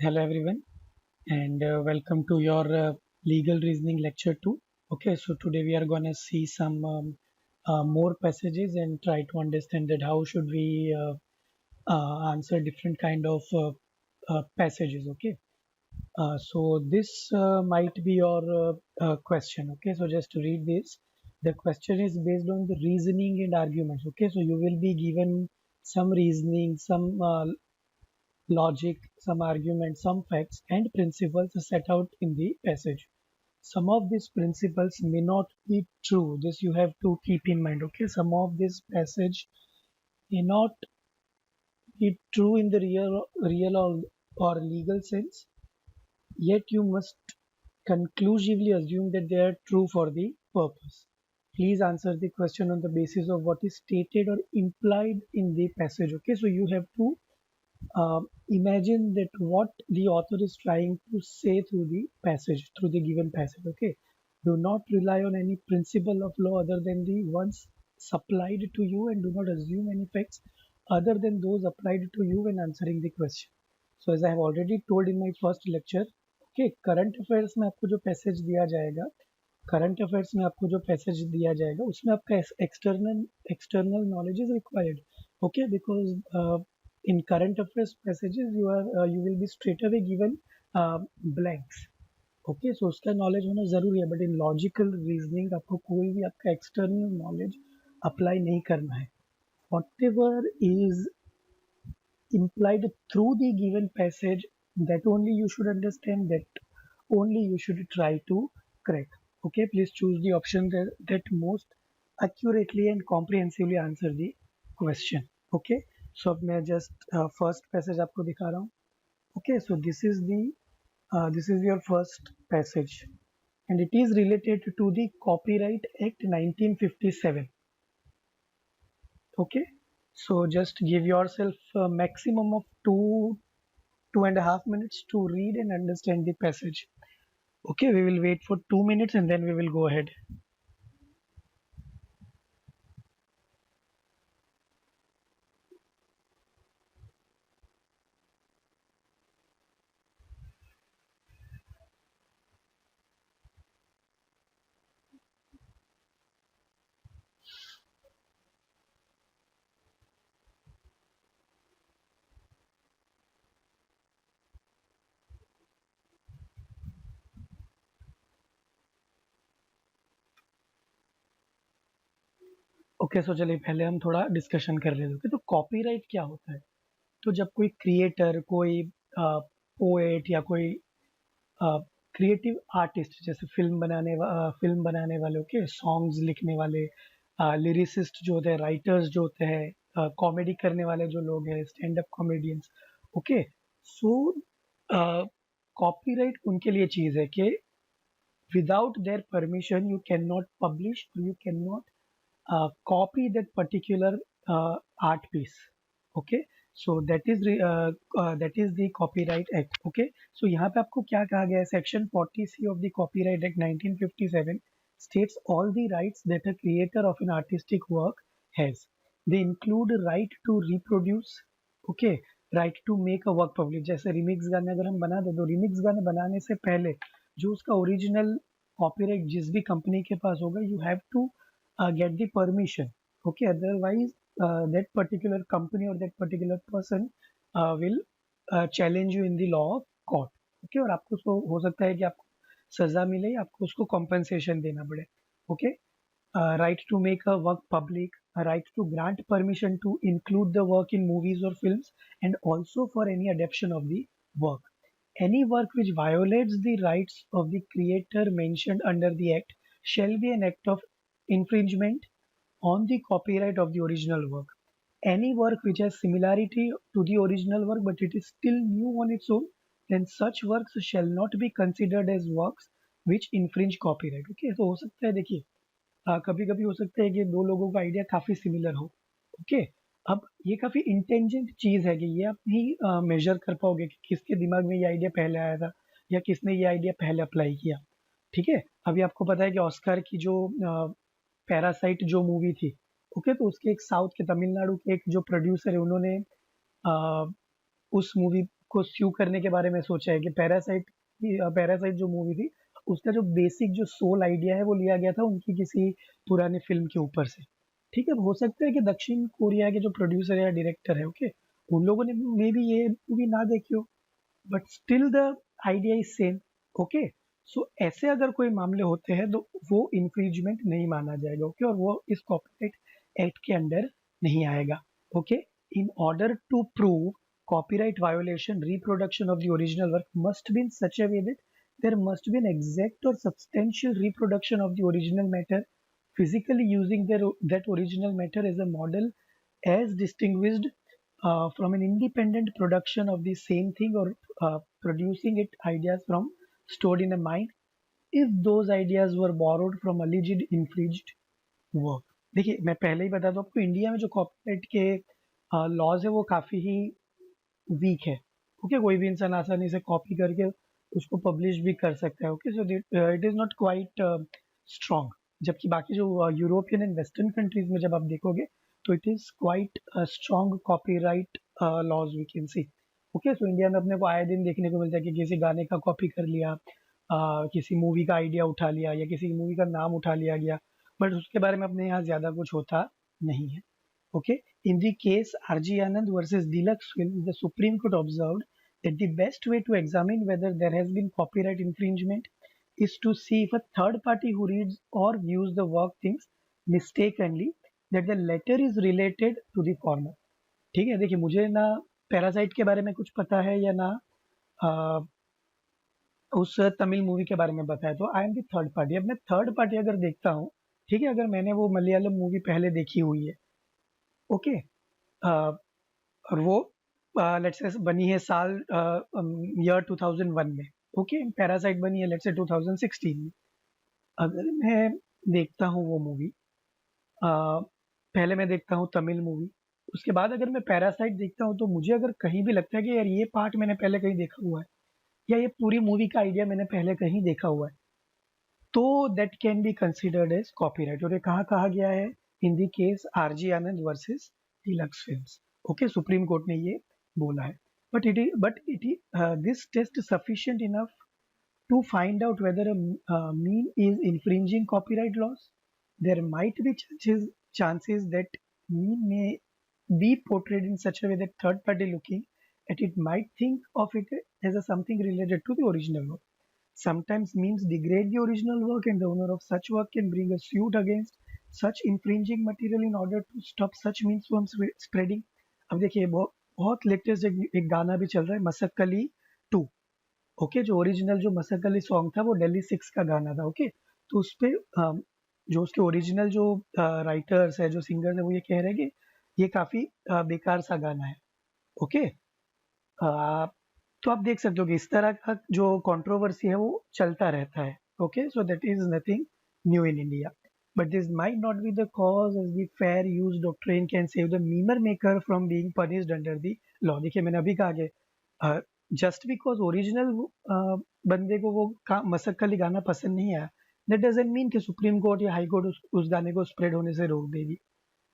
Hello everyone, and welcome to your legal reasoning lecture 2. Okay, so today we are going to see some more passages and try to understand that how should we answer different kind of passages. Okay, so this might be your question. Okay, so just to read this, the question is based on the reasoning and arguments. Okay, so you will be given some reasoning, some logic, some arguments, some facts and principles set out in the passage. Some of these principles may not be true. This you have to keep in mind. Okay, some of this passage may not be true in the real or legal sense. Yet you must conclusively assume that they are true for the purpose. Please answer the question on the basis of what is stated or implied in the passage. Okay, so you have to imagine that what the author is trying to say through the passage, through the given passage. Okay, do not rely on any principle of law other than the ones supplied to you, and do not assume any facts other than those applied to you when answering the question. So as I have already told in my first lecture, okay, current affairs में आपको जो passage दिया जाएगा, current affairs में आपको जो passage दिया जाएगा उसमें आपका external external knowledge is required. Okay, because in current affairs passages you will be straight away given blanks. Okay, so उसका नॉलेज होना ज़रूरी है, बट इन लॉजिकल रीजनिंग आपको कोई भी आपका एक्सटर्नल नॉलेज अप्लाई नहीं करना है. What ever is implied through the given passage, that only you should understand, that only you should try to correct. Okay, please choose the option that most accurately and comprehensively answer the question. Okay, so अब मैं just first passage आपको दिखा रहा हूँ. Okay, so this is your first passage and it is related to the Copyright Act 1957. Okay, so just give yourself a maximum of 2.5 minutes to read and understand the passage. Okay, we will wait for 2 minutes and then we will go ahead. Okay, so चलिए पहले हम थोड़ा discussion कर लेते हैं. तो copyright क्या होता है? तो जब कोई क्रिएटर, कोई पोएट या कोई क्रिएटिव आर्टिस्ट, जैसे फिल्म बनाने वाले, ओके, सॉन्ग्स लिखने वाले, लिरिसिस्ट जो होते हैं, राइटर्स जो होते हैं, कॉमेडी करने वाले जो लोग हैं, स्टैंड अप कॉमेडियंस. ओके, सो कॉपीराइट उनके लिए चीज़ है कि without their permission you cannot publish or you cannot copy that particular art piece. Okay, so that is the Copyright Act. Okay, so यहाँ पे आपको क्या कहा गया है? Section 40C of the Copyright Act 1957 states all the rights that a creator of an artistic work has. They include right to reproduce, okay, right to make a work public. जैसे remix गाने अगर हम बना दे, तो remix गाने बनाने से पहले जो उसका ओरिजिनल कॉपीराइट जिस भी कंपनी के पास होगा, you have to get the permission. Okay, otherwise that particular company or that particular person will challenge you in the law of court. Okay, और आपको उसको हो सकता है कि आपको सजा मिले या आपको उसको compensation देना पड़े. Okay, right to make a work public, a right to grant permission to include the work in movies or films, and also for any adaptation of the work. Any work which violates the rights of the creator mentioned under the Act shall be an act of infringement on the copyright of the original work. Any work which has similarity to the original work but it is still new on its own, then such works shall not be considered as works which infringe copyright. Okay, तो हो सकता है, देखिए, कभी कभी हो सकता है कि दो लोगों का आइडिया काफी सिमिलर हो. ओके, अब ये काफी इंटेलिजेंट चीज है कि ये आप नहीं मेजर कर पाओगे कि किसके दिमाग में ये आइडिया पहले आया था या किसने ये आइडिया पहले अप्लाई किया. ठीक है, अभी आपको पता है कि ऑस्कर की जो पैरासाइट जो मूवी थी, ओके, तो उसके एक साउथ के, तमिलनाडु के एक जो प्रोड्यूसर है, उन्होंने उस मूवी को स्यू करने के बारे में सोचा है कि पैरासाइट जो मूवी थी उसका जो बेसिक जो सोल आइडिया है वो लिया गया था उनकी किसी पुरानी फिल्म के ऊपर से। ठीक है, हो सकता है कि दक्षिण कोरिया के जो प्रोड्यूसर या डायरेक्टर है, ओके, उन लोगों ने मे बी ये मूवी ना देखी हो, but still the idea is same. Okay, so ऐसे अगर कोई मामले होते हैं तो वो इन्फ्रिंजमेंट नहीं माना जाएगा। ओके, और वो इस कॉपीराइट एक्ट के अंडर नहीं आएगा। Okay, in order to prove copyright violation, reproduction of the original work must be in such a way that there must be an exact or substantial reproduction of the original matter, physically using that original matter as a model, as distinguished from an independent production of the same thing, or producing it ideas from stored in a mind if those ideas were borrowed from alleged infringed work। देखिए, मैं पहले ही बता दूं आपको, India में जो copyright के laws है वो काफ़ी ही वीक है। ओके, कोई भी इंसान आसानी से कॉपी करके उसको पब्लिश भी कर सकता है। Okay, so it is not quite strong. जबकि बाकी जो यूरोपियन एंड वेस्टर्न कंट्रीज में जब आप देखोगे तो it is quite strong copyright laws we can see. Okay, so India में अपने को आए दिन देखने को मिलता है कि किसी गाने का कॉपी कर लिया, किसी मूवी का आइडिया उठा लिया या किसी मूवी का नाम उठा लिया गया, बट उसके बारे में अपने यहाँ ज़्यादा कुछ होता नहीं है। Okay, in the case RG Anand versus Deluxe Films, the Supreme Court observed that the best way to examine whether there has been copyright infringement is to see if a third party who reads or views the work thinks mistakenly that the latter is related to the former। ठीक है, देखिए मुझे ना parasite के बारे में कुछ पता है या ना आ, उस तमिल मूवी के बारे में पता है, तो I am the third party. अब मैं थर्ड पार्टी अगर देखता हूँ, ठीक है, अगर मैंने वो मलयालम मूवी पहले देखी हुई है, ओके, और वो लेट्स से बनी है साल ईयर 2001 में। ओके, पैरासाइट बनी है लेट्स से 2016 में। अगर मैं देखता हूँ वो मूवी, पहले मैं देखता हूँ तमिल मूवी, उसके बाद अगर मैं पैरासाइट देखता हूँ तो मुझे अगर कहीं भी लगता है कि यार ये पार्ट मैंने पहले कहीं देखा हुआ है या ये पूरी मूवी का आइडिया मैंने पहले कहीं देखा हुआ है, तो that can be considered as copyright. और ये कहाँ कहा गया है? In the case RG Anand versus Deluxe Films. Okay, Supreme Court ने ये बोला है। But it this test sufficient enough to find out whether a meme is infringing copyright laws. There might be chances that meme may be portrayed in such a way that third party looking at it might think of it as a something related to the original work. Sometimes memes degrade the original work, and the owner of such work can bring a suit against such infringing material in order to stop such memes from spreading। अब देखिए, बहुत latest एक गाना भी चल रहा है, Masakkali 2। Okay, जो ओरिजिनल जो मसक्कली सॉन्ग था वो दिल्ली 6 का गाना था। ओके, तो उस पे जो उसके ओरिजिनल जो राइटर्स है, जो सिंगर्स है, वो ये कह रहे हैं कि ये काफ़ी बेकार सा गाना है। ओके, तो आप देख सकते हो कि इस तरह का जो कंट्रोवर्सी है वो चलता रहता है। Okay, so that is nothing new in India, but this might not be the cause as the fair use doctrine can save the memer maker from being punished under the law. देखिए, मैंने अभी कहा कि just because original बंदे को वो मसक्कली गाना पसंद नहीं आया, दैट डजंट मीन कि सुप्रीम कोर्ट या हाई कोर्ट उस गाने को स्प्रेड होने से रोक देगी।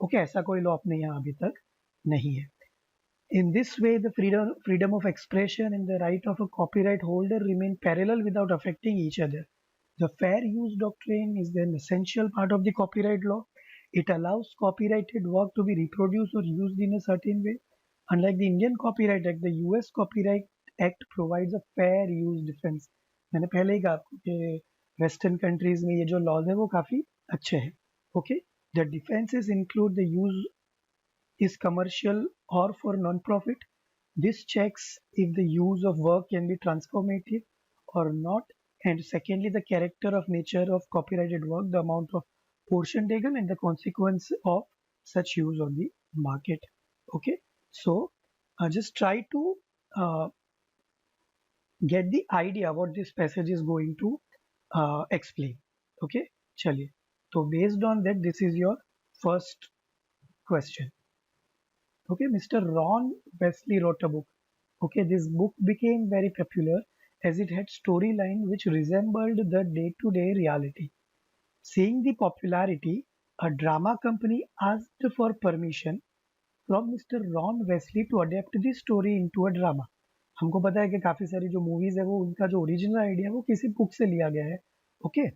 ओके, ऐसा कोई लॉ अपने यहाँ अभी तक नहीं है। In this way, the freedom of expression and the right of a copyright holder remain parallel without affecting each other. The fair use doctrine is an essential part of the copyright law. It allows copyrighted work to be reproduced or used in a certain way. Unlike the Indian Copyright Act, the US Copyright Act provides a fair use defense। मैंने पहले ही कहा आपको कि western countries में ये जो laws है वो काफ़ी अच्छे हैं। Okay, the defences include the use is commercial or for non-profit. This checks if the use of work can be transformative or not, and secondly, the character of nature of copyrighted work, the amount of portion taken, and the consequence of such use on the market। Okay, so just try to uh, get the idea what this passage is going to explain। Okay, chaliye, so based on that, this is your first question। Okay, Mr. Ron Wesley wrote a book. Okay, this book became very popular as it had storyline which resembled the day-to-day reality. Seeing the popularity, a drama company asked for permission from Mr. Ron Wesley to adapt the story into a drama. हमको पता है कि काफी सारी जो movies है वो उनका जो ओरिजिनल आइडिया है वो किसी बुक से लिया गया है. Okay.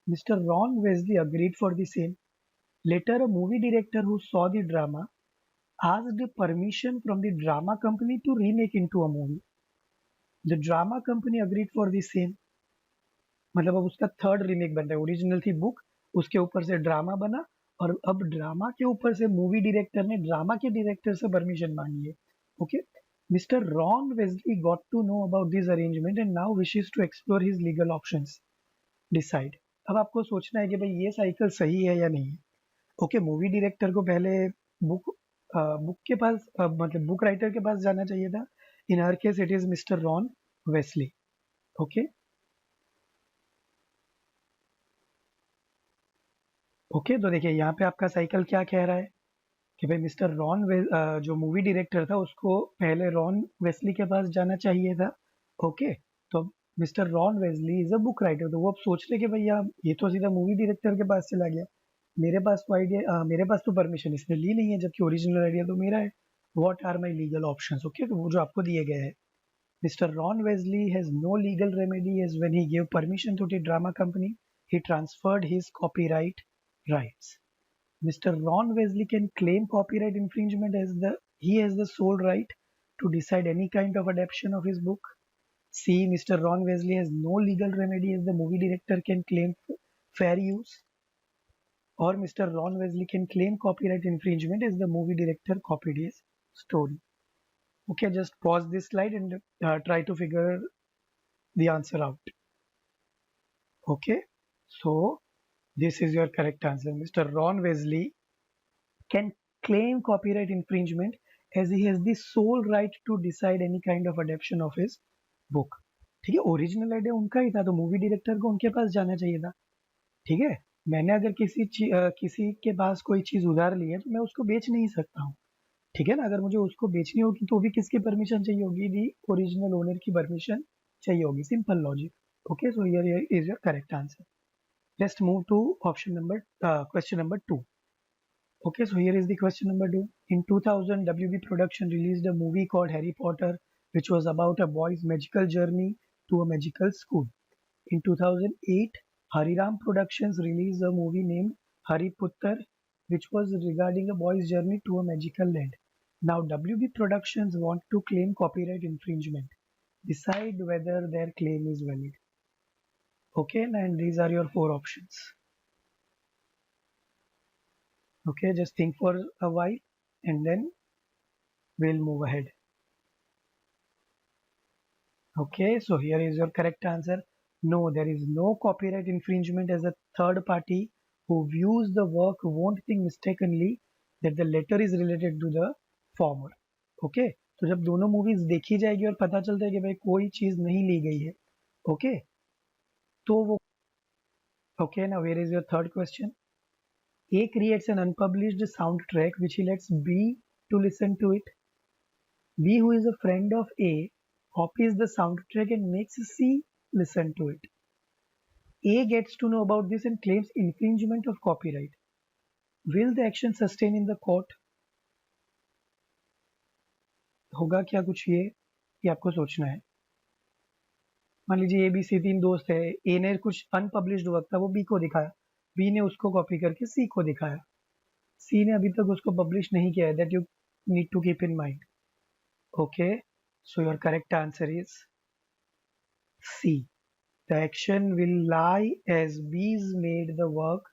Mister Ron Wesley agreed for the same. Later a movie director who saw the drama asked permission from the drama company to remake into a movie. The drama company agreed for the same. मतलब अब उसका third remake बन रहा है. Original थी book, उसके ऊपर से ड्रामा बना, और अब ड्रामा के ऊपर से मूवी डायरेक्टर ने ड्रामा के डायरेक्टर से परमिशन मांगी है. Okay. Mister Ron Wesley got to know about this arrangement and now wishes to explore his legal options. Decide. अब आपको सोचना है कि भाई ये साइकिल सही है या नहीं है. ओके. मूवी डायरेक्टर को पहले बुक बुक के पास मतलब बुक राइटर के पास जाना चाहिए था. In her case it is mister Ron Wesley. Okay. Okay. तो देखिए यहाँ पे आपका साइकिल क्या कह रहा है कि भाई मिस्टर जो मूवी डायरेक्टर था उसको पहले रॉन वेस्ली के पास जाना चाहिए था. ओके. तो mister Ron Wesley is a book writer, तो वो अब सोच रहे कि भैया ये तो सीधा मूवी डायरेक्टर के पास चला गया. मेरे पास तो परमिशन इसने ली नहीं है, जबकि ओरिजिनल आइडिया तो मेरा है. What are my legal options. Okay. तो वो जो आपको दिए गए हैं. Mister Ron Wesley has no legal remedy as when he give permission to the drama company he transferred his copyright rights. Mr. Ron Wesley can claim copyright infringement as he has the sole right to decide any kind of adaptation of his book. C. Mr. Ron Wesley has no legal remedy as the movie director can claim fair use. Or Mr. Ron Wesley can claim copyright infringement as the movie director copied his story. Okay, just pause this slide and try to figure the answer out. Okay, so this is your correct answer. Mr. Ron Wesley can claim copyright infringement as he has the sole right to decide any kind of adaptation of his book. ठीक है. Original idea उनका ही था, तो movie director को उनके पास जाना चाहिए था. ठीक है. मैंने अगर किसी के पास कोई चीज उधार ली है तो मैं उसको बेच नहीं सकता हूँ. ठीक है ना. अगर मुझे उसको बेचनी होगी तो भी किसकी परमिशन चाहिए होगी? दी ओरिजिनल ओनर की परमिशन चाहिए होगी. Simple logic. Okay, so here is your correct answer. Let's move to question number 2. Okay, so here is the question number 2. In 2000, WB Production released a movie called Harry Potter, which was about a boy's magical journey to a magical school. In 2008, Hariram Productions released a movie named Hari Puttar, which was regarding a boy's journey to a magical land. Now, WB Productions want to claim copyright infringement. Decide whether their claim is valid. Okay, and these are your four options. Okay, just think for a while and then we'll move ahead. Okay, so here is your correct answer. No, there is no copyright infringement, as a third party who views the work won't think mistakenly that the latter is related to the former. Okay, तो जब दोनों movies देखी जाएगी और पता चलता है कि भाई कोई चीज नहीं ली गई है, ओके, तो वो okay. Now here is your third question. A creates an unpublished soundtrack which he lets B to listen to it. B, who is a friend of A, copies the soundtrack and makes C listen to it. A gets to know about this and claims infringement of copyright. Will the action sustain in the court? होगा क्या कुछ ये आपको सोचना है. मान लीजिए ABC तीन दोस्त है. A ने कुछ अनपब्लिश्ड वर्क था वो B को दिखाया. B ने उसको कॉपी करके C को दिखाया. C ने अभी तक उसको पब्लिश नहीं किया है. That you need to keep in mind. Okay, so your correct answer is C. The action will lie as B's made the work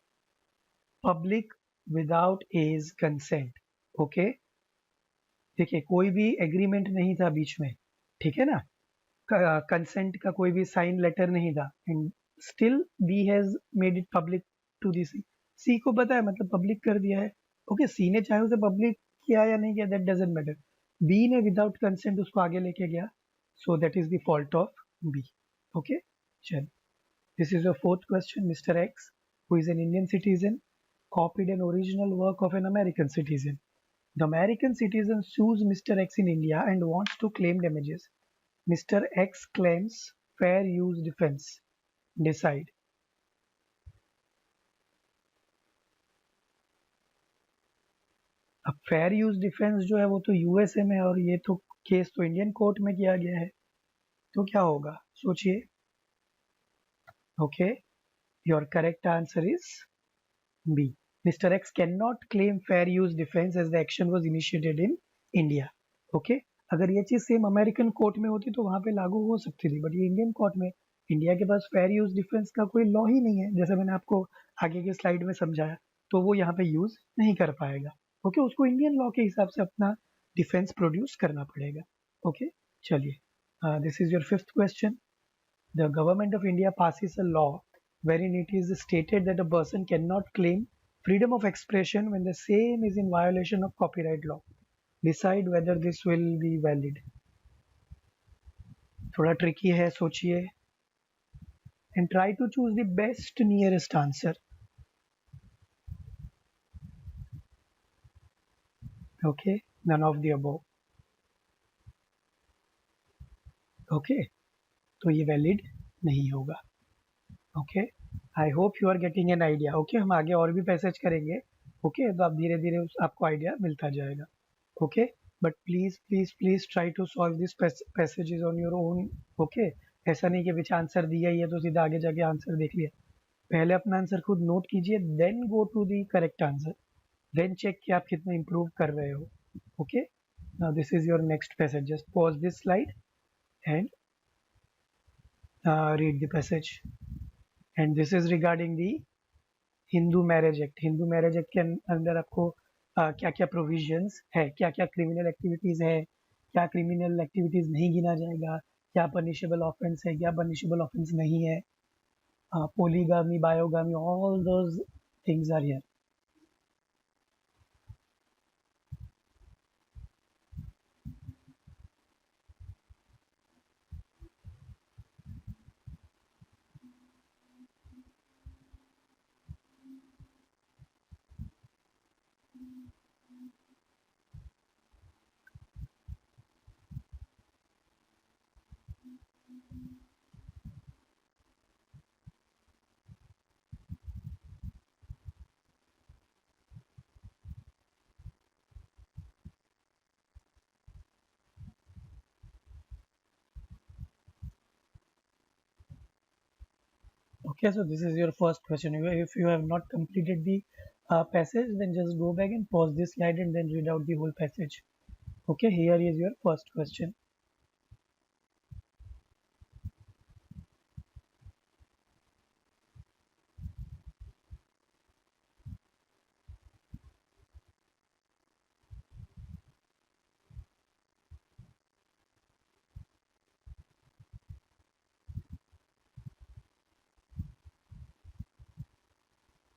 public without A's consent. Okay, देखिए कोई भी एग्रीमेंट नहीं था बीच में. ठीक है ना. कंसेंट का कोई भी साइन लेटर नहीं था. And still B has made it public to the C. C को पता है, मतलब पब्लिक कर दिया है. ओके. सी ने चाहे उसे पब्लिक किया या नहीं किया, दैट डजेंट मैटर. बी ने विदाउट कंसेंट उसको आगे लेके गया, so that is the fault of B. Okay. चल, this is your fourth question. Mister X, who is an Indian citizen, copied an original work of an American citizen. The American citizen sues Mr. X in India and wants to claim damages. Mr. X claims fair use defense. Decide. अब fair use defence जो है वो तो USA में है, और ये तो केस तो इंडियन कोर्ट में किया गया है. तो क्या होगा सोचिए. Okay, your correct answer is B. Mister X can not claim fair use defence as the action was initiated in India. Okay, अगर ये चीज सेम अमेरिकन कोर्ट में होती तो वहां पे लागू हो सकती थी, बट ये इंडियन कोर्ट में, इंडिया के पास फेयर यूज डिफेंस का कोई लॉ ही नहीं है, जैसे मैंने आपको आगे के स्लाइड में समझाया, तो वो यहाँ पे यूज नहीं कर पाएगा. ओके, उसको इंडियन लॉ के हिसाब से अपना डिफेंस प्रोड्यूस करना पड़ेगा. ओके, चलिए, this is your fifth question. The Government of India passes a law wherein it is stated that a person cannot claim freedom of expression when the same is in violation of copyright law. Decide whether this will be valid. थोड़ा tricky है, सोचिए and try to choose the best nearest answer. Okay, none of the above. Okay, तो ये valid नहीं होगा. Okay, I hope you are getting an idea. Okay, हम आगे और भी पैसेज करेंगे. ओके, तो आप धीरे धीरे आपको आइडिया मिलता जाएगा. Okay, but please please please try to solve this passages on your own. Okay, ऐसा नहीं कि पीछे आंसर दिया ही है तो सीधा आगे जाके आंसर देख लिया. पहले अपना आंसर खुद नोट कीजिए, then go to the correct answer, then check कि आप कितना इंप्रूव कर रहे हो. Okay, now this is your next passage. Just pause this slide and read the passage. And this is regarding the Hindu marriage act. Hindu marriage act के अंदर आपको क्या क्या प्रोविजंस है, क्या क्या क्रिमिनल एक्टिविटीज है, क्या क्रिमिनल एक्टिविटीज नहीं गिना जाएगा, क्या पनिशेबल ऑफेंस है, क्या पनिशेबल ऑफेंस नहीं है, polygamy, bigamy, all those things are here. Okay, so this is your first question. If you have not completed the passage, then just go back and pause this slide and then read out the whole passage. Okay, here is your first question.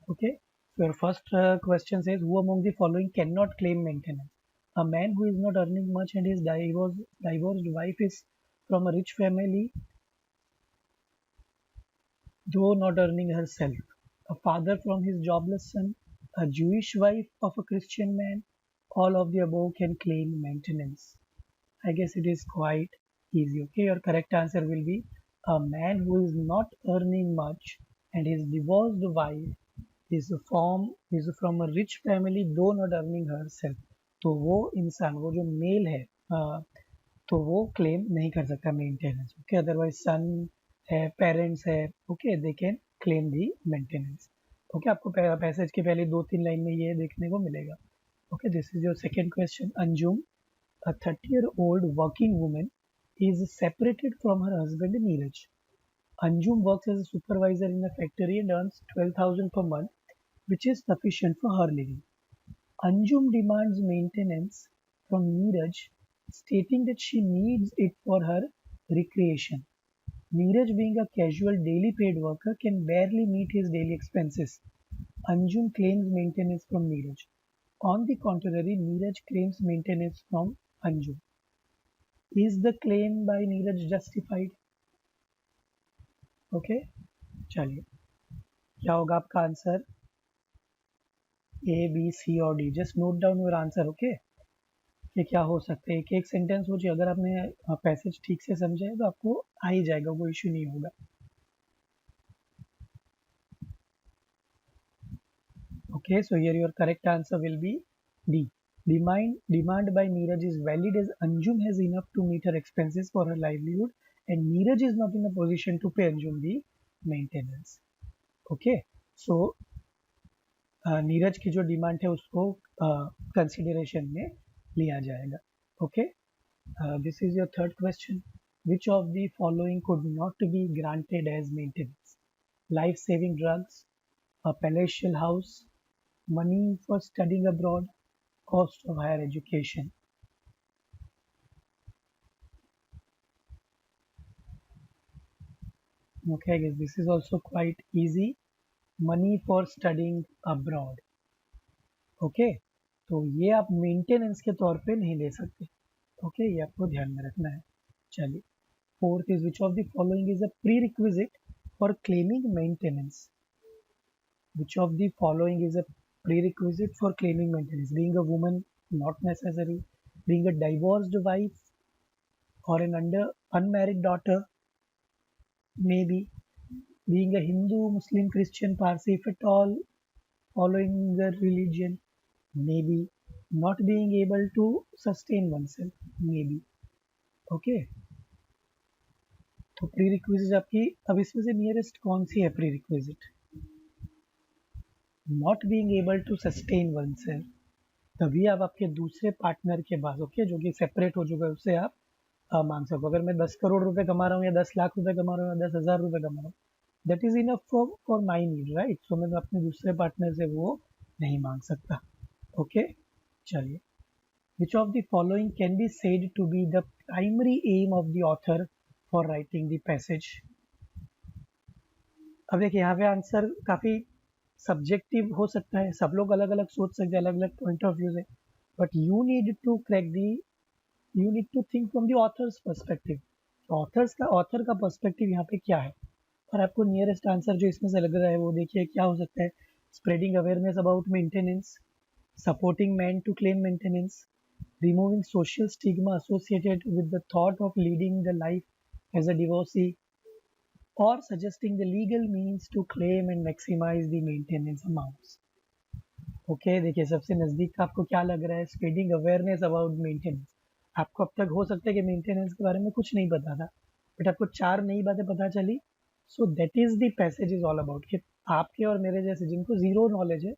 Okay, so your first question says, who among the following cannot claim maintenance? A man who is not earning much and his divorced wife is from a rich family, though not earning herself. A father from his jobless son, a Jewish wife of a Christian man, all of the above can claim maintenance. I guess it is quite easy. Okay, your correct answer will be a man who is not earning much and his divorced wife is from a rich family though not earning herself. तो वो इंसान, वो जो mail है, तो वो claim नहीं कर सकता मेंटेनेंस. ओके, अदरवाइज सन है, पेरेंट्स है, okay, they can claim the maintenance. Okay, आपको पैसेज के पहले 2-3 लाइन में ये देखने को मिलेगा. Okay, this is your second question. Anjum, a 30-year-old working woman, is separated from her husband Neeraj. Anjum works as a supervisor in a factory and earns 12,000 per month, which is sufficient for her living. Anjum demands maintenance from Neeraj, stating that she needs it for her recreation. Neeraj, being a casual daily paid worker, can barely meet his daily expenses. Anjum claims maintenance from Neeraj. On the contrary, Neeraj claims maintenance from Anjum. Is the claim by Neeraj justified? Okay, चलिए, क्या होगा आपका answer? ए, B, सी और D. Just note down your answer. Okay, ये क्या हो सकते हैं, एक एक सेंटेंस सोचिए. अगर आपने पैसेज ठीक से समझा है तो आपको आ ही जाएगा, कोई इश्यू नहीं होगा. Okay, so here your correct answer will be D. Demand by Neeraj is valid as Anjum has enough to meet her expenses for her livelihood and Neeraj is not in a position to pay Anjum the maintenance. Okay, so Neeraj की जो demand है उसको consideration में लिया जाएगा. Okay, this is your third question. Which of the following could not be granted as maintenance? Life saving drugs, a palatial house, money for studying abroad, cost of higher education. Okay, I guess this is also quite easy. Money for studying abroad. Okay, तो ये आप maintenance के तौर पे नहीं ले सकते. Okay, ये आपको ध्यान में रखना है. चलिए, fourth is which of the following is a pre requisite for claiming maintenance. Which of the following is a prerequisite for claiming maintenance? Being a woman, not necessary. Being a divorced wife or an unmarried daughter, maybe. Being a Hindu, Muslim, Christian, Parsi, if at all following the religion, maybe. Not being able to sustain oneself, maybe. Okay, तो prerequisite आपकी, अब इसमें से nearest कौन सी है prerequisite? Not being able to sustain oneself. तभी आप आपके दूसरे पार्टनर के पास, ओके, जो कि सेपरेट हो चुका है, उससे आप मांग सको. अगर मैं 10 करोड़ रुपए कमा रहा हूँ या 10 लाख रुपए कमा रहा हूँ या 10,000 रुपए कमा रहा हूँ, that is enough for my need, right? So मैं अपने दूसरे पार्टनर से वो नहीं मांग सकता. ओके, चलिए. Which of the following can be said to be the primary aim of the author for writing the passage? अब देखिए, यहाँ पे आंसर काफ़ी सब्जेक्टिव हो सकता है, सब लोग अलग अलग सोच सकते हैं, अलग अलग पॉइंट ऑफ व्यू से, but you need to think from the author's perspective. Author का पर्सपेक्टिव यहाँ पे क्या है, और आपको नियरेस्ट आंसर जो इसमें से लग रहा है वो देखिए क्या हो सकता है. Spreading awareness about maintenance, supporting men to claim maintenance, removing social stigma associated with the thought of leading the life as a divorcee, or suggesting the legal means to claim and maximize the maintenance amounts. Okay, देखिए सबसे नज़दीक का आपको क्या लग रहा है? Spreading awareness about maintenance. आपको अब तक हो सकता है कि मेंटेनेंस के बारे में कुछ नहीं पता था, बट आपको 4 नई बातें पता चली. सो that is the passage is all about कि आपके और मेरे जैसे जिनको जीरो नॉलेज है,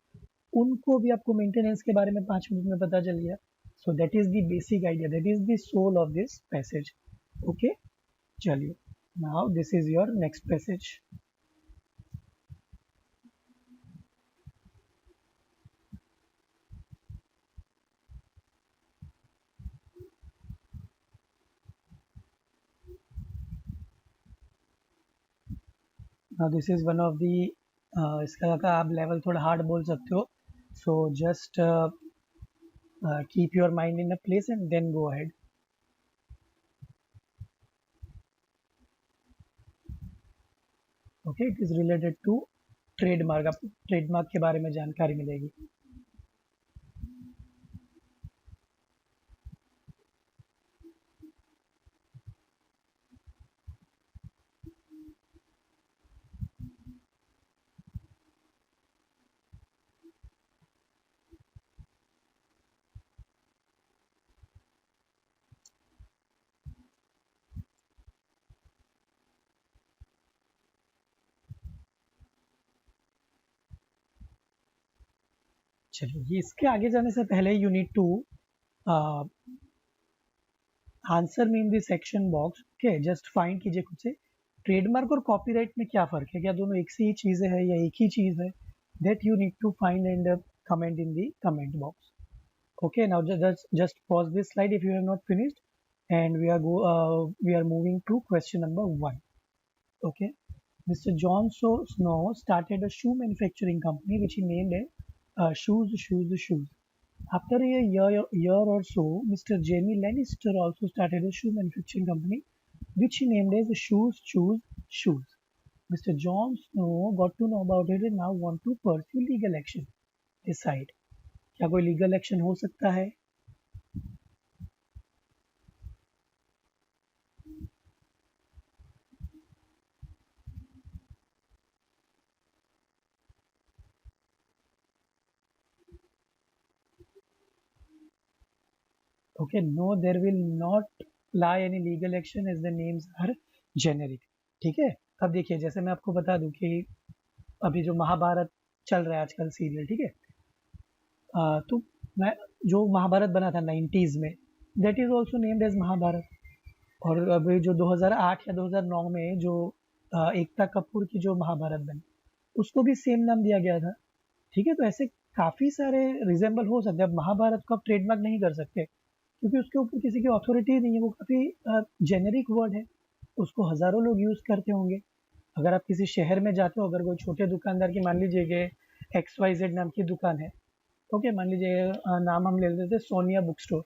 उनको भी आपको मेंटेनेंस के बारे में 5 मिनट में पता चल गया. So that is the basic idea, that is the soul of this passage. Okay, चलिए, now this is your next passage. Now this is one of the, इसका आप लेवल थोड़ा हार्ड बोल सकते हो, so just keep your mind in a place and then go ahead. Okay, it is related to trademark. आपको trademark के बारे में जानकारी मिलेगी. चलिए, ये इसके आगे जाने से पहले you need to answer me in the section box. Okay, just find कीजिए खुद से, ट्रेडमार्क और कॉपीराइट में क्या फ़र्क है, क्या दोनों एक सी ही चीज़ें है या एक ही चीज़ है? That you need to find and comment in the comment box. Okay, now just pause this slide if you have not finished, and we are moving to question number 1. Okay, Mr. John Snow started a shoe manufacturing company which he named as Shoes. After a year or so, Mr. Jamie Lannister also started a shoe manufacturing company which he named as Shoes. Mr. Jon Snow got to know about it and now want to pursue legal action. Decide. क्या कोई legal action हो सकता है? Okay, no, there will not lie any legal action as the names are generic. ठीक है, अब देखिए जैसे मैं आपको बता दूं कि अभी जो महाभारत चल रहा है आजकल सीरियल, ठीक है, तो मैं जो महाभारत बना था 90s में, that is also named as Mahabharat. और अभी जो 2008 या 2009 में जो एकता कपूर की जो महाभारत बनी, उसको भी सेम नाम दिया गया था। ठीक है, तो ऐसे काफी सारे रिजेंबल हो सकते हैं। अब महाभारत को आप ट्रेडमार्क नहीं कर सकते क्योंकि उसके ऊपर किसी की अथॉरिटी नहीं है, वो काफी जेनेरिक वर्ड है, उसको हजारों लोग यूज करते होंगे। अगर आप किसी शहर में जाते हो, अगर कोई छोटे दुकानदार की, मान लीजिए कि XYZ नाम की दुकान है, ओके, मान लीजिए नाम हम ले लेते थे सोनिया बुक स्टोर,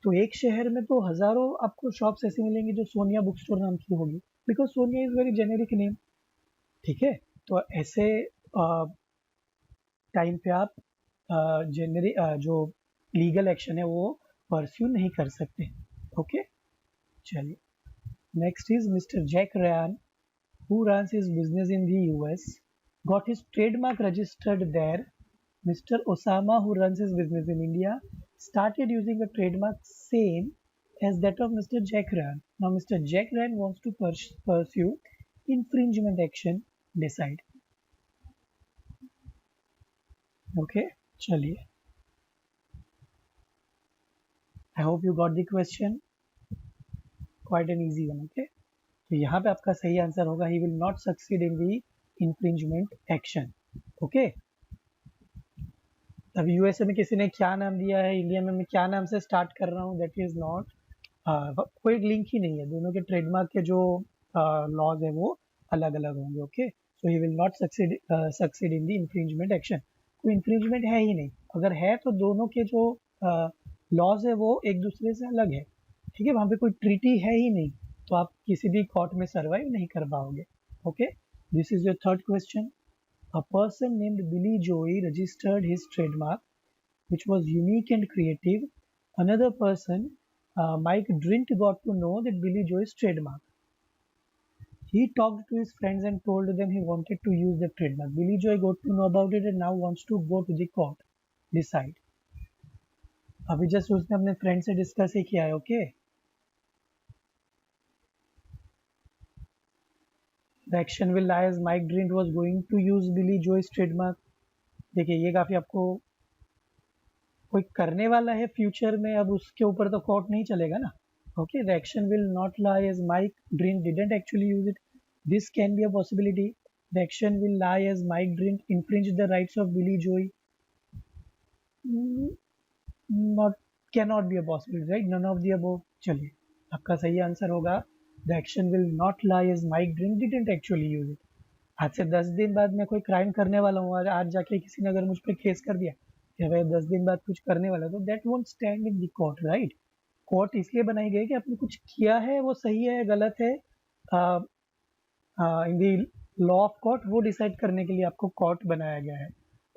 तो एक शहर में तो हजारों आपको शॉप्स ऐसी मिलेंगी जो सोनिया बुक स्टोर नाम की होगी, because Sonia is very generic name. ठीक है, तो ऐसे टाइम पे आप जेनेरिक जो लीगल एक्शन है वो परस्यू नहीं कर सकते। ओके, चलिए, next is mister Jack Ryan, who runs his business in the US, got his trademark registered there. Mr. Osama, who runs his business in India, started using a trademark same as that of Mr. Jack Ryan. Now, Mr. Jack Ryan wants to pursue infringement action. Decide. Okay, chaliye. I hope you got the question. Quite an easy one. Okay. तो यहाँ पे आपका सही answer होगा, he will not succeed in the infringement action. Okay. अब USA में किसी ने क्या नाम दिया है, इंडिया में मैं क्या नाम से स्टार्ट कर रहा हूँ, दैट इज नॉट, कोई लिंक ही नहीं है। दोनों के ट्रेडमार्क के जो लॉज है वो अलग अलग होंगे। Okay, so he will not succeed in the infringement action. कोई इंफ्रिंजमेंट है ही नहीं, अगर है तो दोनों के जो लॉज है वो एक दूसरे से अलग है। ठीक है, वहाँ पे कोई ट्रीटी है ही नहीं, तो आप किसी भी कोर्ट में सर्वाइव नहीं कर पाओगे। Okay, this is your third question. A person named Billy Joey registered his trademark, which was unique and creative. Another person, Mike Drint, got to know that Billy Joey's trademark. He talked to his friends and told them he wanted to use the trademark. Billy Joy got to know about it and now wants to go to the court. Decide. अभी just उसने अपने friend से discuss ही किया है। Okay, the action will lie as Mike Drint was going to use Billy Joyce trademark. देखिए ये काफी आपको, कोई करने वाला है फ्यूचर में, अब उसके ऊपर तो कोर्ट नहीं चलेगा ना। Okay, the action will not lie as Mike Drint didn't actually use it, this can be a possibility. The action will lie as Mike Drint infringe the rights of Billy Joy, not, can not be a possibility, right, none of the above. चलिए, आपका सही answer होगा the action will not lie as Mike Drint didn't actually use it. आज से 10 दिन बाद मैं कोई क्राइम करने वाला हूँ, आज जाके किसी ने अगर मुझ पर केस कर दिया कि भाई 10 दिन बाद कुछ करने वाला, तो that won't stand in the court, right. Court इसलिए बनाई गई कि आपने कुछ किया है, वो सही है गलत है, in the law of court वो डिसाइड करने के लिए आपको कोर्ट बनाया गया है।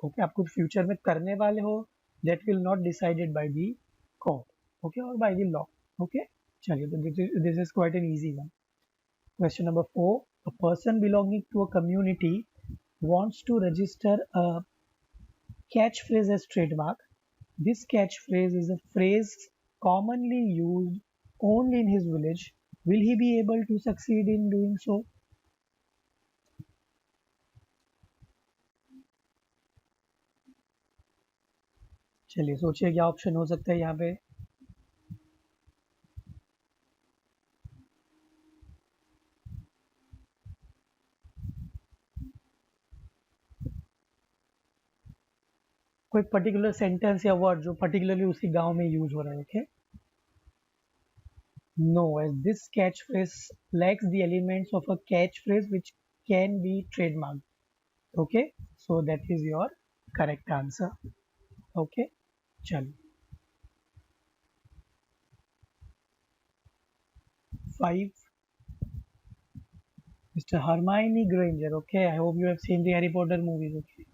ओके, आप कुछ फ्यूचर में करने वाले हो, that will not decided by the court, okay, और बाय दी लॉ। ओके, चलिए, तो this is quite an easy one. Question number 4. A person belonging to a community wants to register a catchphrase as trademark. This catchphrase is a phrase commonly used only in his village. Will he be able to succeed in doing so? चलिए सोचिए क्या option हो सकता है यहाँ पे। कोई particular sentence या वर्ड जो पर्टिकुलरली उसी गांव में यूज हो रहा है। Okay, no, as this catchphrase lacks the elements of a catchphrase which can be trademarked. Okay, so that is your correct answer. Okay, चलिए, 5. Mr. Hermione Granger. Okay, I hope you have seen the Harry Potter movies. Okay,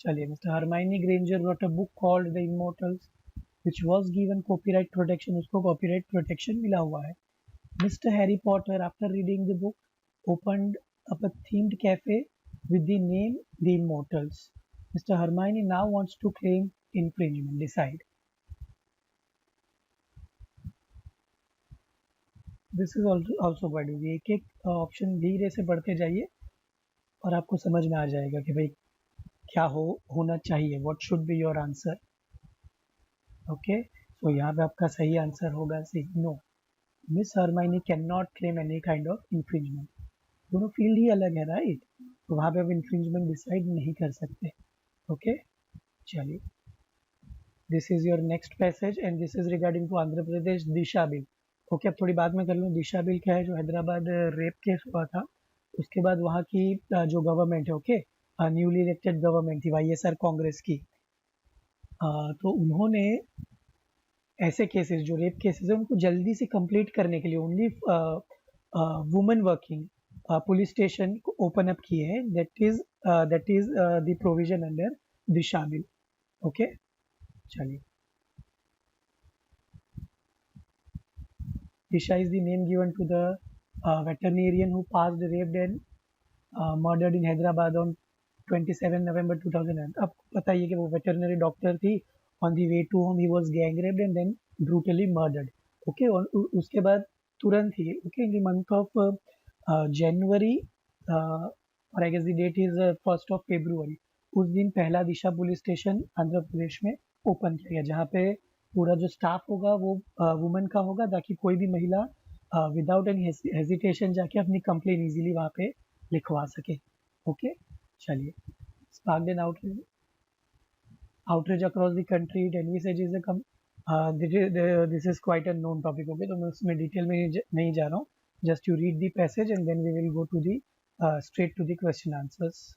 चलिए, Mr. Hermione Granger wrote a book called The Immortals, which was given copyright protection. उसको copyright protection मिला हुआ है। Mr. Harry Potter, after reading the book, opened up a themed cafe with the name The Immortals. Mr. Hermione now wants to claim infringement. Decide. This is also quite easy. एक एक option धीरे से पढ़ते जाइए और आपको समझ में आ जाएगा कि भाई क्या होना चाहिए, what should be your answer. Okay, so यहाँ पे आपका सही आंसर होगा C, no, miss Hermione can not claim any kind of infringement. दोनों फील्ड ही अलग है, राइट? तो वहाँ पे आप इन्फ्रिंजमेंट डिसाइड नहीं कर सकते। ओके, चलिए, this is your next passage and this is regarding to Andhra Pradesh Disha bill. Okay, अब थोड़ी बाद में कर लूँ। दिशा बिल क्या है? जो हैदराबाद रेप केस हुआ था, उसके बाद वहाँ की जो गवर्नमेंट है, ओके, न्यूली इलेक्टेड गवर्नमेंट थी वाईएसआर कांग्रेस की, तो उन्होंने ऐसे केसेस जो रेप केसेस है उनको जल्दी से कंप्लीट करने के लिए only women working police station को ओपन अप किए हैं। That is the provision under Disha bill. Okay, चलिए, Disha is the name given to the veterinarian who passed raped and murdered in Hyderabad on 27 November 2009। अब पता ही है कि वो veterinary doctor थी। On the way to home he was gang raped and then brutally murdered. Okay, और उसके बाद तुरंत ही, okay, in the month of January, और I guess the date is 1 February, उस दिन पहला दिशा पुलिस स्टेशन आंध्र प्रदेश में ओपन किया गया, जहाँ पे पूरा जो स्टाफ होगा वो वुमेन का होगा, ताकि कोई भी महिला विदाउट एनी हेजिटेशन जाके अपनी कंप्लेन इजीली वहाँ पे लिखवा सके। ओके, चलिए, sparked an outrage across the country, it envisages a this is quite a known topic, okay, तो मैं उसमें डिटेल में नहीं जा रहा हूँ। just you read the passage and then we will go to the straight to the question answers.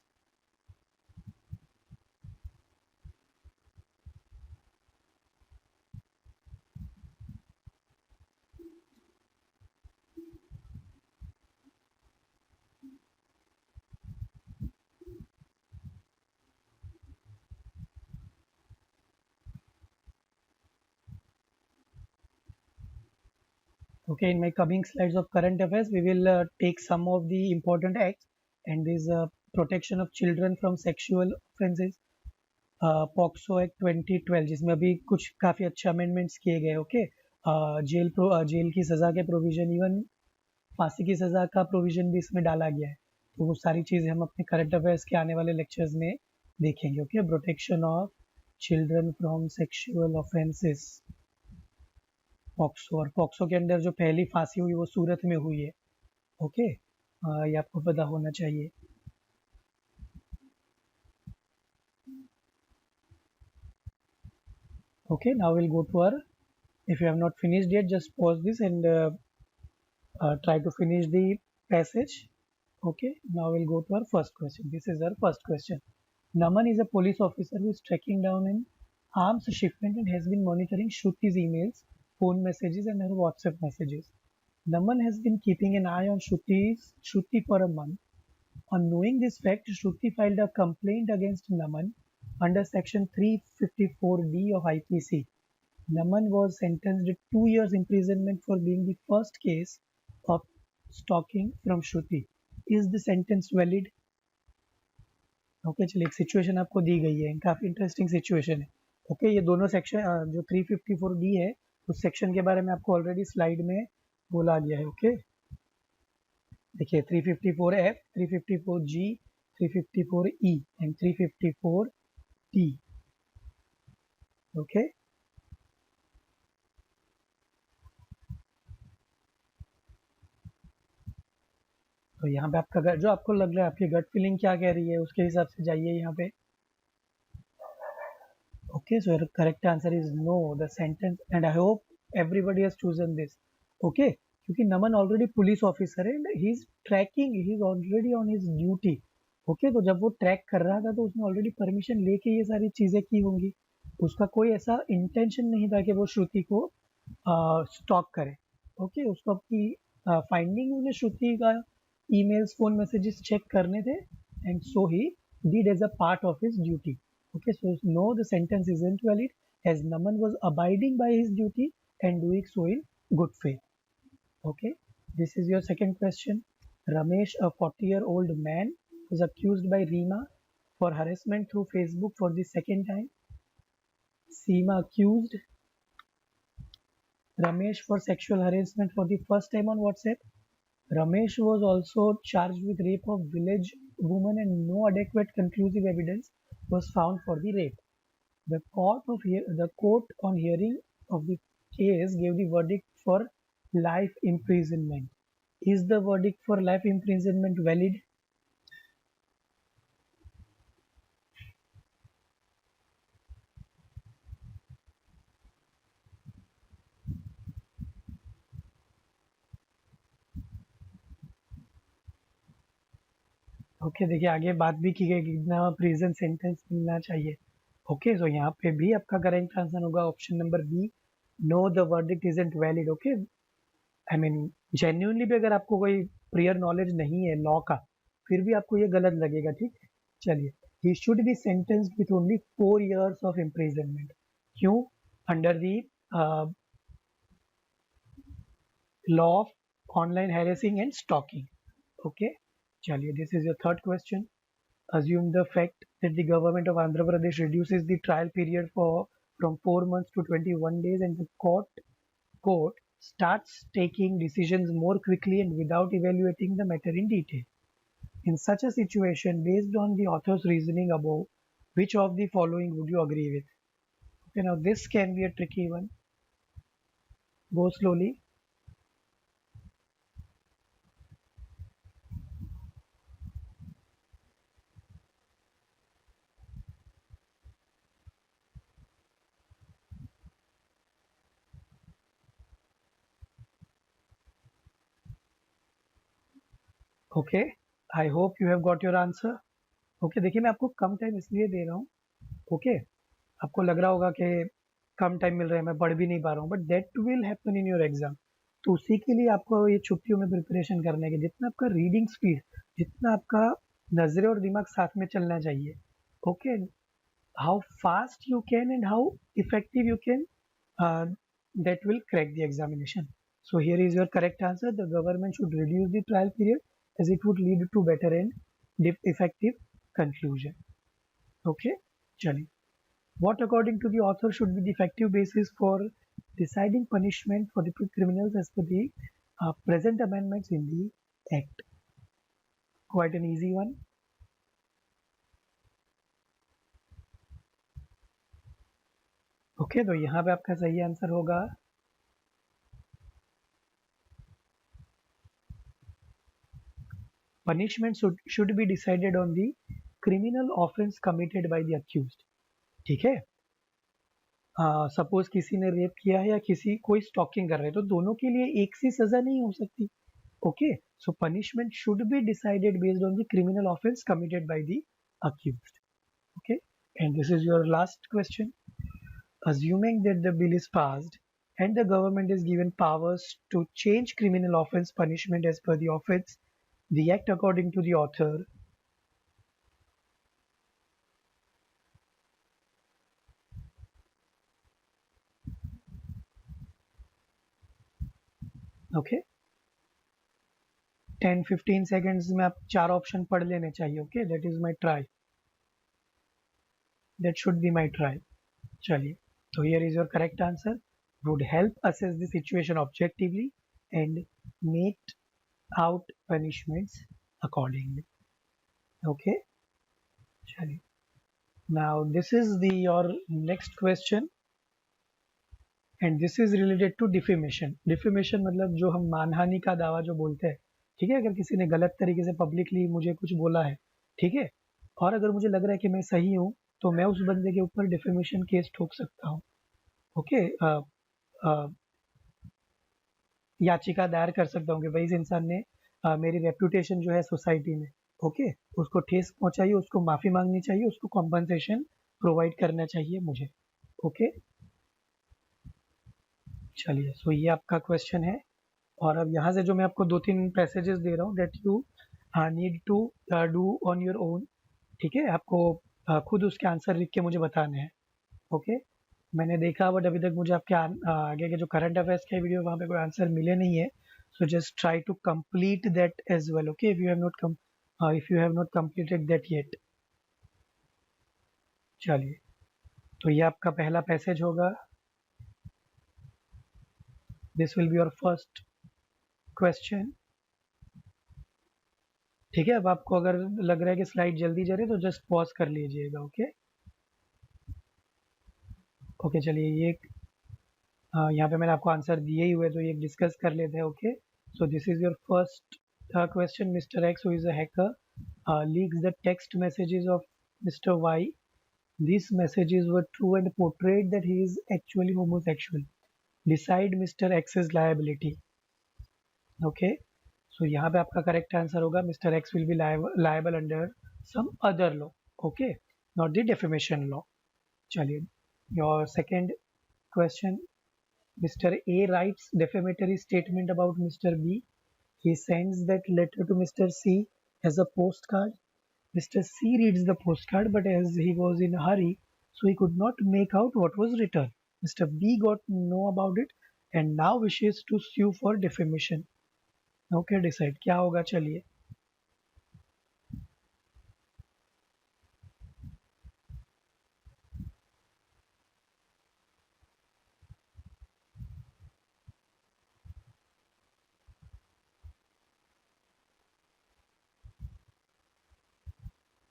Okay, in my coming slides of current affairs, we will take some of the important acts and this protection of children from sexual offenses, POCSO act 2012, जिसमें अभी कुछ काफ़ी अच्छे amendments किए गए। Okay, jail की सज़ा के प्रोविज़न, इवन फांसी की सज़ा का प्रोविज़न भी इसमें डाला गया है। तो वो सारी चीज़ें हम अपने करंट अफेयर्स के आने वाले लेक्चर्स में देखेंगे। Okay, protection of children from sexual offences, POCSO. और पॉक्सो के अंदर जो पहली फांसी हुई वो सूरत में हुई है। ओके, ये आपको पता होना चाहिए। Okay, now we'll go to our, if you have not finished yet, just pause this and try to finish the passage. Okay, now we'll go to our first question. This is our first question. Naman is a police officer who is tracking down an arms shipment and has been monitoring Shruti's emails, phone messages and her WhatsApp messages. Naman has been keeping an eye on Shruti for a month. On knowing this fact, Shruti filed a complaint against Naman under Section 354D of IPC. Naman was sentenced to 2 years imprisonment for being the first case of stalking from Shruti. Is the sentence valid? Okay, चलिए, एक situation आपको दी गई है, काफ़ी interesting situation है। Okay, ये दोनों section जो 354D है उस सेक्शन के बारे में आपको ऑलरेडी स्लाइड में बोला गया है। ओके, देखिए, 354F, 354G, 354E and 354T। Okay, तो यहाँ पे आपका जो आपको लग रहा है, आपकी गट फीलिंग क्या कह रही है उसके हिसाब से जाइए यहाँ पे। Okay, so your correct answer is no, the sentence, and I hope everybody has chosen this. Okay, क्योंकि नमन ऑलरेडी पुलिस ऑफिसर है, he is tracking, he is already on his duty. Okay, तो जब वो ट्रैक कर रहा था तो उसने ऑलरेडी परमिशन लेके ये सारी चीजें की होंगी। उसका कोई ऐसा इंटेंशन नहीं था कि वो श्रुति को स्टॉक करे। ओके, उसको अपनी फाइंडिंग में श्रुति का ईमेल्स, फोन मैसेजेस चेक करने थे, and so he did as a part of his duty. Okay, so no, the sentence isn't valid as Naman was abiding by his duty and doing so in good faith. Okay, this is your second question. Ramesh, a 40-year-old man, was accused by Reema for harassment through Facebook for the second time. Seema accused Ramesh for sexual harassment for the first time on WhatsApp. Ramesh was also charged with rape of village woman and no adequate conclusive evidence was found for the rape. The court on hearing of the case gave the verdict for life imprisonment. Is the verdict for life imprisonment valid? Okay, देखिए आगे बात भी की गई कि कितना prison sentence मिलना चाहिए। ओके, सो यहाँ पे भी आपका करेक्ट आंसर होगा option number B, no the verdict isn't valid. Okay, I mean genuinely भी अगर आपको कोई प्रियर नॉलेज नहीं है लॉ का, फिर भी आपको ये गलत लगेगा, ठीक। चलिए, he should be sentenced with only 4 years of imprisonment. क्यों? Under the law of online harassing and stalking. Okay, चलिए, this is your third question. Assume the fact that the government of Andhra Pradesh reduces the trial period from 4 months to 21 days, and the court starts taking decisions more quickly and without evaluating the matter in detail. In such a situation, based on the author's reasoning above, which of the following would you agree with? Okay, now this can be a tricky one. Go slowly. Okay, I hope you have got your answer. Okay, देखिए मैं आपको कम time इसलिए दे रहा हूँ, okay, आपको लग रहा होगा कि कम टाइम मिल रहा है, मैं पढ़ भी नहीं पा रहा हूँ, but that will happen in your exam. तो उसी के लिए आपको ये छुट्टियों में प्रिपरेशन करने के, जितना आपका रीडिंग स्पीड, जितना आपका नजरें और दिमाग साथ में चलना चाहिए। Okay, how fast you can and how effective you can, that will crack the examination. So here is your correct answer. The government should reduce the trial period as it would lead to better and effective conclusion. Okay, chali. What, according to the author, should be the effective basis for deciding punishment for the criminals as per the present amendments in the Act? Quite an easy one. Okay, तो यहाँ पे आपका सही answer होगा punishment should be decided on the criminal offense committed by the accused. ठीक है, suppose किसी ने रेप किया है या किसी कोई स्टॉकिंग कर रहा है, तो दोनों के लिए एक सी सजा नहीं हो सकती। Okay, so punishment should be decided based on the criminal offence committed by the accused. Okay, and this is your last question. Assuming that the bill is passed and the government is given powers to change criminal offense punishment as per the offense, the act according to the author. Okay, 10-15 seconds में आप 4 option पढ़ लेने चाहिए। Okay, that is my try, that should be my try. चलिए, तो here is your correct answer, would help assess the situation objectively and make out punishments accordingly. Okay, chaliye. Now this is the your next question and this is related to defamation. Defamation मतलब जो हम मानहानि का दावा जो बोलते हैं, ठीक है, अगर किसी ने गलत तरीके से पब्लिकली मुझे कुछ बोला है, ठीक है, और अगर मुझे लग रहा है कि मैं सही हूँ, तो मैं उस बंदे के ऊपर डिफेमेशन केस ठोक सकता हूँ। ओके, याचिका दायर कर सकता हूँ कि भाई इस इंसान ने मेरी रेपुटेशन जो है सोसाइटी में, ओके, उसको ठेस पहुंचाई, उसको माफी मांगनी चाहिए, उसको कॉम्पनसेशन प्रोवाइड करना चाहिए मुझे। ओके, चलिए, सो ये आपका क्वेश्चन है और अब यहाँ से जो मैं आपको 2-3 पैसेजेस दे रहा हूँ that you need to do on your own, ठीक है, आपको खुद उसके आंसर लिख के मुझे बताने हैं। ओके, मैंने देखा बट अभी तक मुझे आपके आगे के जो करंट अफेयर्स के वीडियो वहाँ पे कोई आंसर मिले नहीं है, so just try to complete that as well. Okay, if you have not completed that yet. चलिए, तो ये आपका पहला पैसेज होगा। This will be your first question. ठीक है, अब आपको अगर लग रहा है कि स्लाइड जल्दी जा रही है तो जस्ट पॉज कर लीजिएगा. ओके. ओके, चलिए ये यहाँ पे मैंने आपको आंसर दिए ही हुए तो ये डिस्कस कर लेते हैं. Okay. So this is your first question. Mr. X, who is a hacker, leaks the text messages of Mr. Y. These messages were true and portrayed that he is actually homosexual. Decide Mr. X's liability. Okay. So यहाँ पे आपका correct answer होगा mister x will be liable under some other law. Okay, not the defamation law. चलिए, your second question. Mr. A writes defamatory statement about Mr. B. He sends that letter to Mr. C as a postcard. Mr. C reads the postcard, but as he was in a hurry, so he could not make out what was written. Mr. B got to know about it and now wishes to sue for defamation. Okay, decide क्या होगा. चलिए,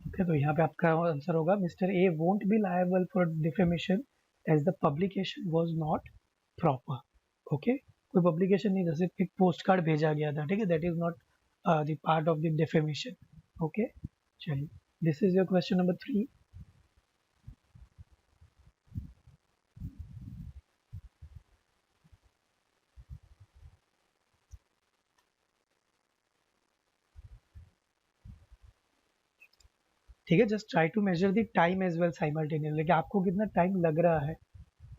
okay. तो यहाँ पे आपका answer होगा mister A won't be liable for defamation as the publication was not proper. Okay, कोई publication नहीं, जैसे एक पोस्ट कार्ड भेजा गया था. ठीक है, that is not the part of the defamation. Okay. चलिए, this is your question number 3. ठीक है, just try to measure the time as well simultaneously, कि आपको कितना टाइम लग रहा है.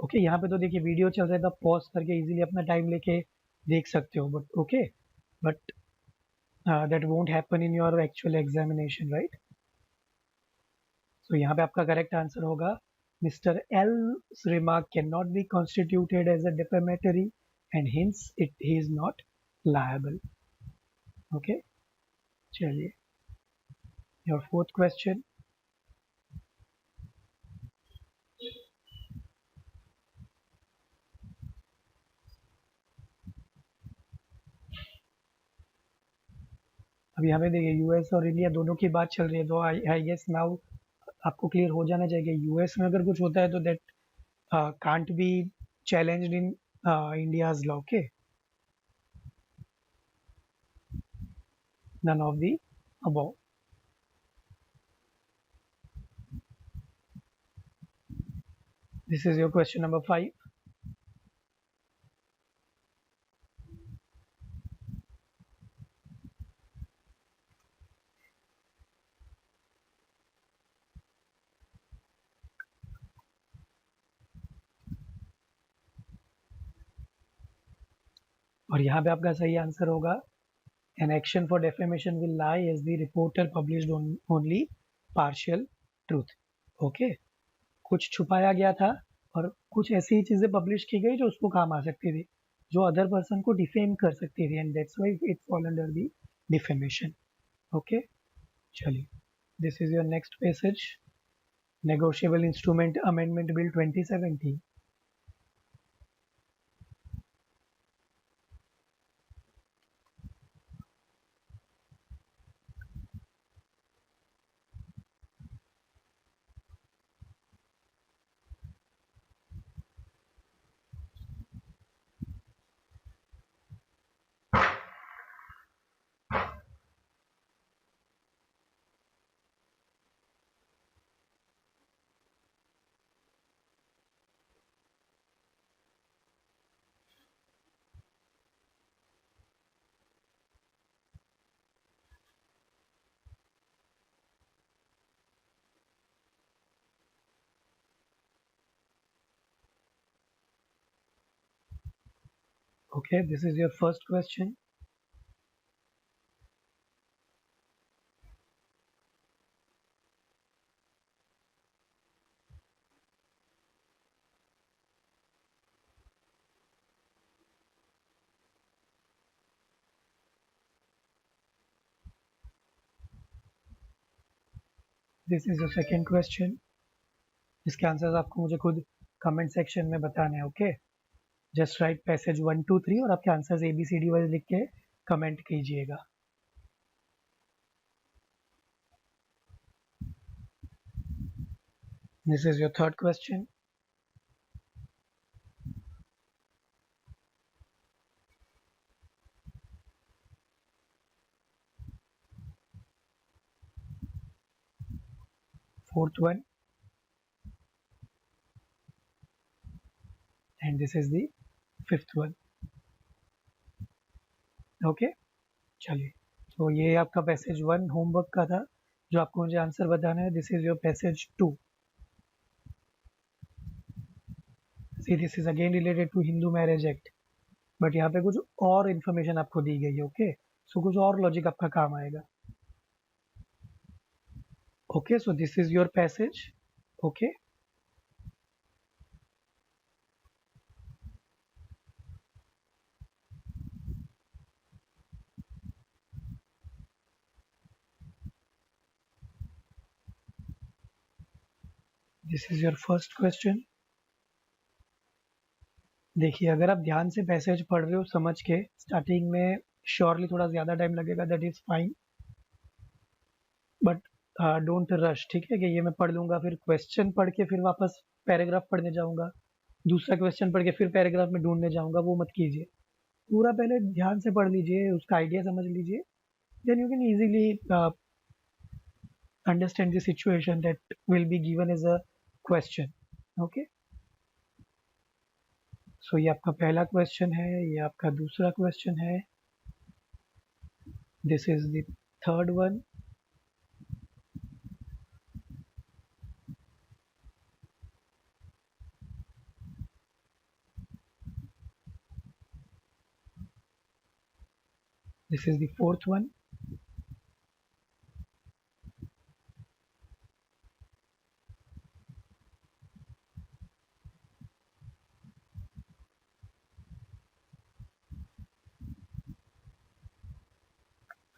ओके, यहाँ पे तो देखिए वीडियो चल रहा है तो आप पॉज करके इजीली अपना टाइम लेके देख सकते हो. But okay, but that won't happen in your actual examination, right. So यहाँ पे आपका करेक्ट आंसर होगा mister L's remark can not be constituted as a defamatory and hence it he is not liable. Okay. चलिए, your fourth question. अब यहाँ पे देखिए US और इंडिया दोनों की बात चल रही है, तो आई गेस नाउ आपको क्लियर हो जाना चाहिए. यूएस में अगर कुछ होता है तो that can't be challenged in India's law. Okay, none of the above. This is your question number 5. और यहाँ पे आपका सही आंसर होगा an action for defamation will lie as the reporter published only partial truth. Okay, कुछ छुपाया गया था और कुछ ऐसी चीजें पब्लिश की गई जो उसको काम आ सकती थी, जो अदर पर्सन को डिफेम कर सकती थी, and that's why it fall under the defamation. Okay. चलिए, this is your next passage. Negotiable instrument amendment bill 2017. Okay, this is your first question. This is your second question. इसके answers आपको मुझे खुद comment section में बताने हैं. Okay. Just right passage 1 2 3 और आपके आंसर्स ABCD वाइज लिख के कमेंट कीजिएगा. This is your third question. Fourth one. And this is the fifth one. Okay, चलिए. तो ये आपका पैसेज 1 होमवर्क का था जो आपको मुझे आंसर बताना है. This is your passage 2. See this is again related to Hindu marriage act, but यहाँ पे कुछ और इन्फॉर्मेशन आपको दी गई है. ओके, सो कुछ और लॉजिक आपका काम आएगा. Okay, so this is your passage. Okay, this is your first question. देखिए, अगर आप ध्यान से पैसेज पढ़ रहे हो समझ के, स्टार्टिंग में श्योरली थोड़ा ज़्यादा टाइम लगेगा, that is fine, but don't rush. ठीक है, कि ये मैं पढ़ लूँगा, फिर क्वेश्चन पढ़ के फिर वापस पैराग्राफ पढ़ने जाऊँगा, दूसरा क्वेश्चन पढ़ के फिर पैराग्राफ में ढूंढने जाऊँगा, वो मत कीजिए. पूरा पहले ध्यान से पढ़ लीजिए, उसका आइडिया समझ लीजिए, then you can easily understand the situation that will be given as a question. Okay, so ये आपका पहला क्वेश्चन है, ये आपका दूसरा क्वेश्चन है. This is the third one. This is the fourth one.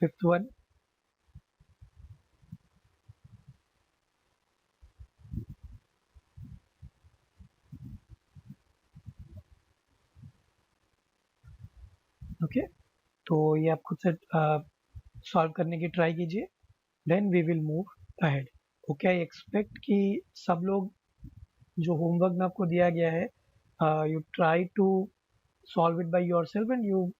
Fifth one. Okay, तो ये आप खुद से सॉल्व करने की ट्राई कीजिए, then we will move ahead. Okay, I expect कि सब लोग जो होमवर्क में आपको दिया गया है, you try to solve it by yourself and you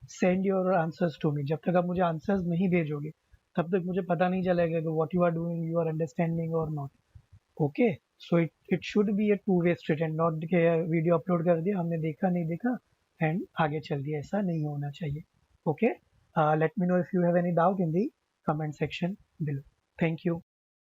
send your answers to me. जब तक आप मुझे आंसर्स नहीं भेजोगे तब तक मुझे पता नहीं चलेगा कि what you are doing, you are understanding or not. Okay, so it should be a two way street and not के वीडियो अपलोड कर दिया, हमने देखा नहीं देखा एंड आगे चल दिया. ऐसा नहीं होना चाहिए. Okay, let me know if you have any doubt in the comment section below. Thank you.